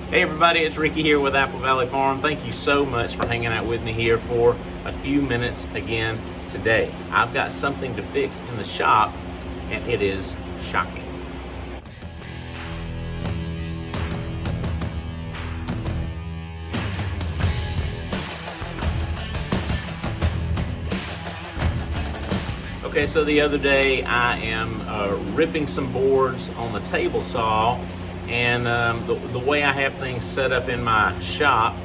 Hey everybody, it's Ricky here with Apple Valley Farm. Thank you so much for hanging out with me here for a few minutes again today. I've got something to fix in the shop and it is shocking. Okay, so the other day I am ripping some boards on the table saw, and the way I have things set up in my shop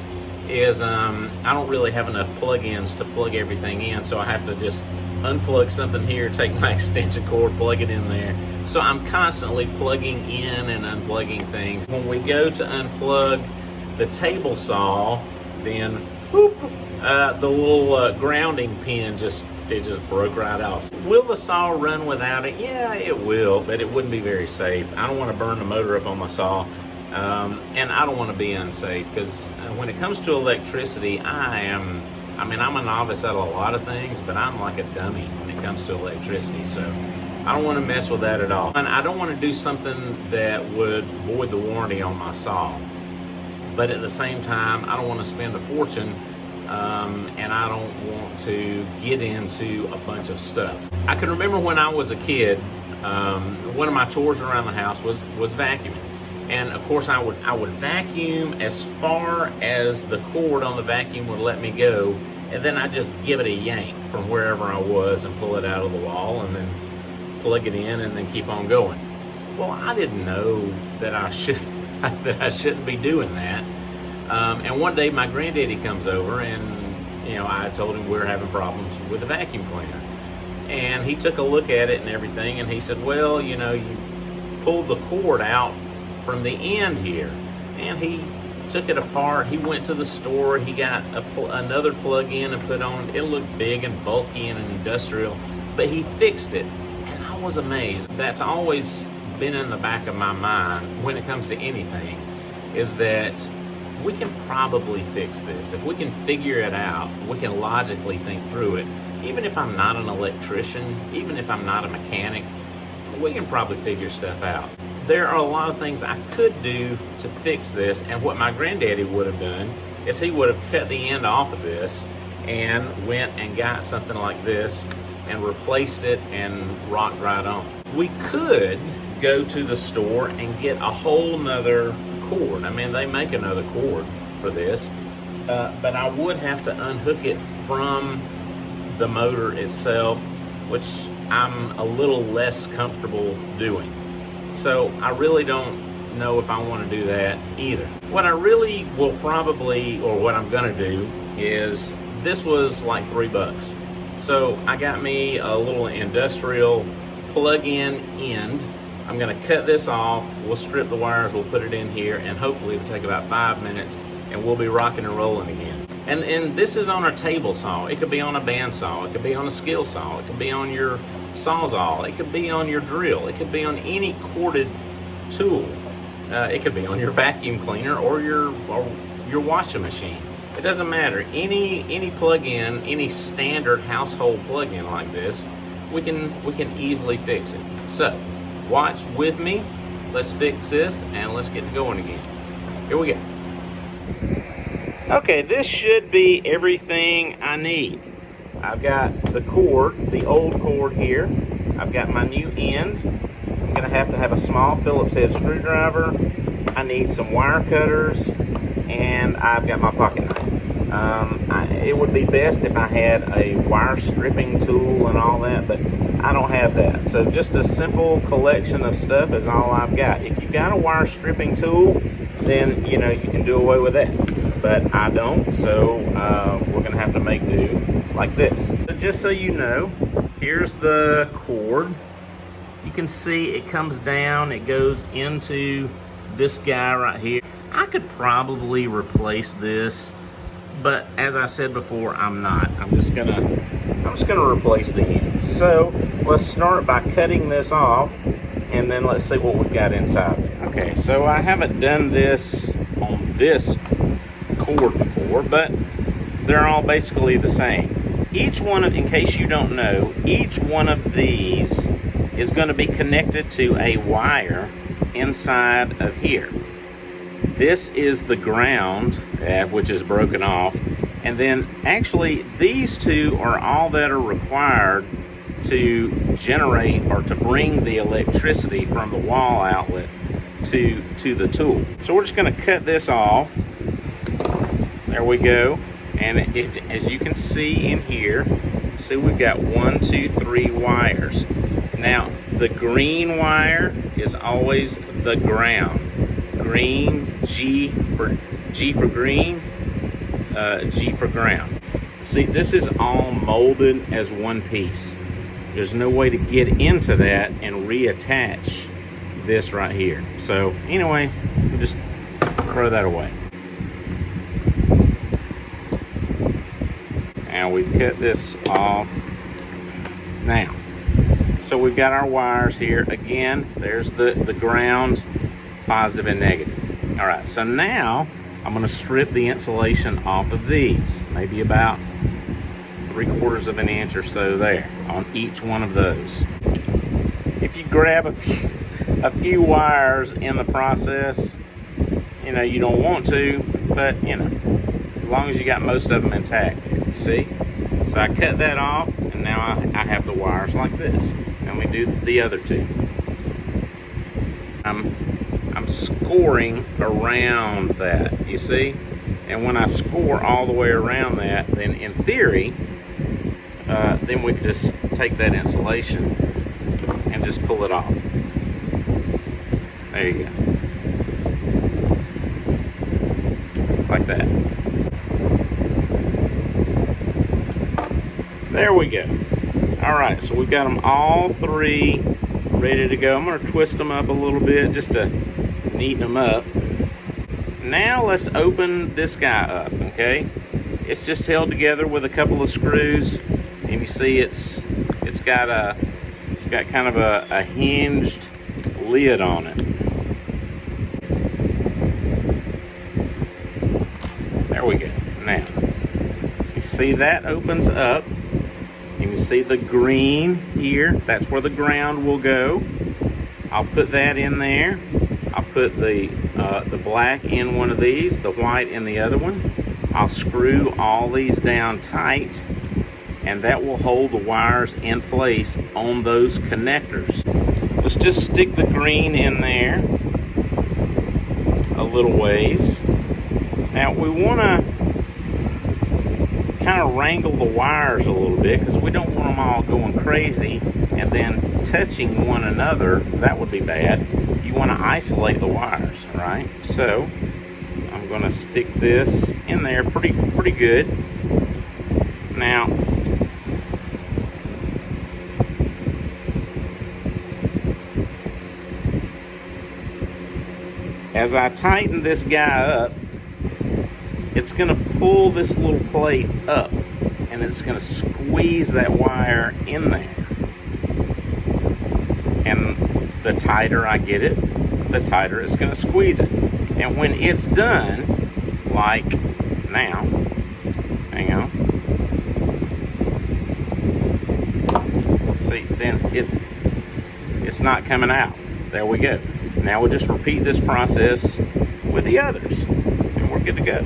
is I don't really have enough plug-ins to plug everything in, so I have to just unplug something here, take my extension cord, plug it in there. So I'm constantly plugging in and unplugging things. When we go to unplug the table saw, then whoop, the little grounding pin just broke right off. Will the saw run without it? Yeah, it will, but it wouldn't be very safe. I don't want to burn the motor up on my saw, and I don't want to be unsafe, because when it comes to electricity, I'm a novice at a lot of things, but I'm like a dummy when it comes to electricity, so I don't want to mess with that at all. And I don't want to do something that would void the warranty on my saw, but at the same time, I don't want to spend a fortune, and I don't want to get into a bunch of stuff. I can remember when I was a kid, one of my chores around the house was vacuuming. And of course I would vacuum as far as the cord on the vacuum would let me go, and then I'd just give it a yank from wherever I was and pull it out of the wall and then plug it in and then keep on going. Well, I didn't know that I shouldn't be doing that. And one day my granddaddy comes over, and I told him we were having problems with the vacuum cleaner. And he took a look at it and everything, and he said, well, you pulled the cord out from the end here. And he took it apart. He went to the store. He got another plug-in and put on. It looked big and bulky and industrial, but he fixed it. And I was amazed. That's always been in the back of my mind when it comes to anything, is that we can probably fix this. If we can figure it out, we can logically think through it. Even if I'm not an electrician, even if I'm not a mechanic, we can probably figure stuff out. There are a lot of things I could do to fix this, and what my granddaddy would have done is he would have cut the end off of this and went and got something like this and replaced it and rocked right on. We could go to the store and get a whole nother cord. They make another cord for this, but I would have to unhook it from the motor itself, which I'm a little less comfortable doing. So I really don't know if I want to do that either. What I really will probably, or what I'm gonna do, is this was like $3. So I got me a little industrial plug-in end. I'm gonna cut this off, we'll strip the wires, we'll put it in here, and hopefully it'll take about 5 minutes and we'll be rocking and rolling again. And this is on a table saw. It could be on a bandsaw, it could be on a skill saw, it could be on your sawzall, it could be on your drill, it could be on any corded tool. It could be on your vacuum cleaner or your washing machine. It doesn't matter. Any plug-in, any standard household plug-in like this, we can easily fix it. So watch with me, let's fix this, and let's get going again. Here we go. Okay, this should be everything I need. I've got the cord, the old cord here. I've got my new end. I'm gonna have to have a small Phillips head screwdriver. I need some wire cutters, and I've got my pocket knife. It would be best if I had a wire stripping tool and all that, but I don't have that. So just a simple collection of stuff is all I've got. If you've got a wire stripping tool, then you can do away with that. But I don't, so we're gonna have to make do like this. So just so you know, here's the cord. You can see it comes down, it goes into this guy right here. I could probably replace this, but as I said before, I'm not. I'm just gonna replace the end. So let's start by cutting this off, and then let's see what we've got inside. Okay, so I haven't done this on this cord before, but they're all basically the same. Each one of, in case you don't know, each one of these is going to be connected to a wire inside of here. this is the ground, which is broken off. And then actually these two are all that are required to generate or to bring the electricity from the wall outlet to the tool. So we're just going to cut this off. There we go. And as you can see in here, see we've got 1, 2, 3 wires. Now the green wire is always the ground. Green, G for green, G for ground. See, this is all molded as one piece. There's no way to get into that and reattach this right here. So anyway, we'll just throw that away. And we've cut this off now. So we've got our wires here. Again, there's the ground, positive and negative. All right, so now I'm going to strip the insulation off of these, maybe about 3/4 of an inch or so there on each one of those. If you grab a few wires in the process, you know, you don't want to, but you know, as long as you got most of them intact, you see? So I cut that off, and now I have the wires like this. And we do the other two. I'm scoring around that, you see? And when I score all the way around that, then in theory, then we can just take that insulation and just pull it off. There you go. Like that. There we go. All right, so we've got them all three ready to go. I'm going to twist them up a little bit just to neaten them up. Now let's open this guy up, okay? It's just held together with a couple of screws, and you see it's got kind of a hinged lid on it. There we go. Now, you see that opens up. You can see the green here. That's where the ground will go. I'll put that in there. I'll put the black in one of these, the white in the other one. I'll screw all these down tight, and that will hold the wires in place on those connectors. Let's just stick the green in there a little ways. Now we want to kind of wrangle the wires a little bit because we don't want them all going crazy and then touching one another. That would be bad. You want to isolate the wires, right? So I'm going to stick this in there pretty good. Now as I tighten this guy up, it's going to pull this little plate up, and it's going to squeeze that wire in there. And the tighter I get it, the tighter it's going to squeeze it. And when it's done, like now, hang on. See, then it's not coming out. There we go. Now we'll just repeat this process with the others, and we're good to go.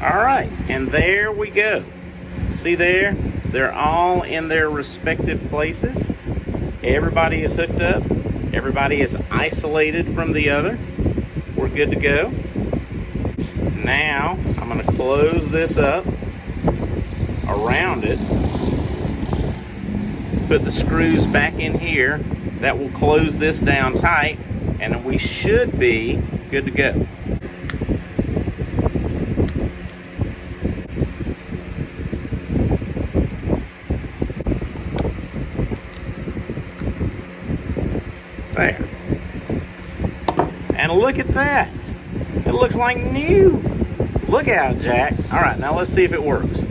All right, and there we go. See there? They're all in their respective places. Everybody is hooked up. Everybody is isolated from the other. We're good to go. Now, I'm going to close this up around it. Put the screws back in here. That will close this down tight, and we should be good to go. There. And look at that. It looks like new. Look out, Jack. All right, now let's see if it works.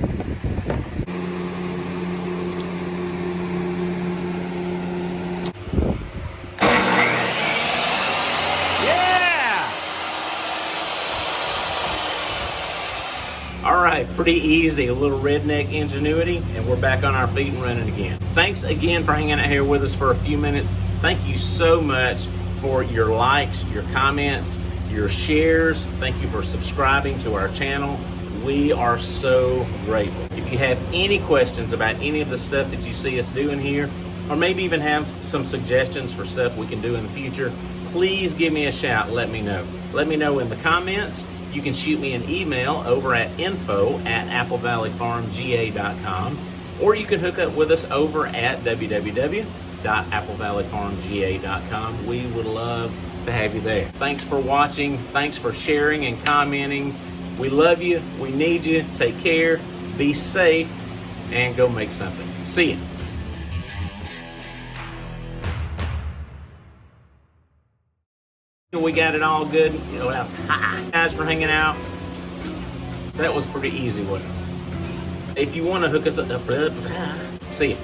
Yeah! All right, pretty easy, a little redneck ingenuity, and we're back on our feet and running again. Thanks again for hanging out here with us for a few minutes. Thank you so much for your likes, your comments, your shares. Thank you for subscribing to our channel. We are so grateful. If you have any questions about any of the stuff that you see us doing here, or maybe even have some suggestions for stuff we can do in the future, please give me a shout and let me know. Let me know in the comments. You can shoot me an email over at info@applevalleyfarmga.com, or you can hook up with us over at www.applevalleyfarmga.com. We would love to have you there. Thanks for watching. Thanks for sharing and commenting. We love you. We need you. Take care. Be safe and go make something. See ya. We got it all good. Guys for hanging out. That was pretty easy, wasn't it? If you want to hook us up, see ya.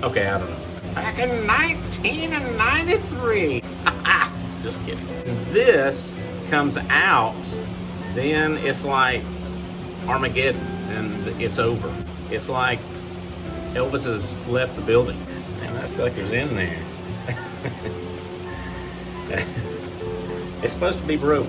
Okay, I don't know. Back in 1993. Just kidding. This comes out, then it's like Armageddon, and it's over. It's like Elvis has left the building. Man, that sucker's in there. It's supposed to be broke.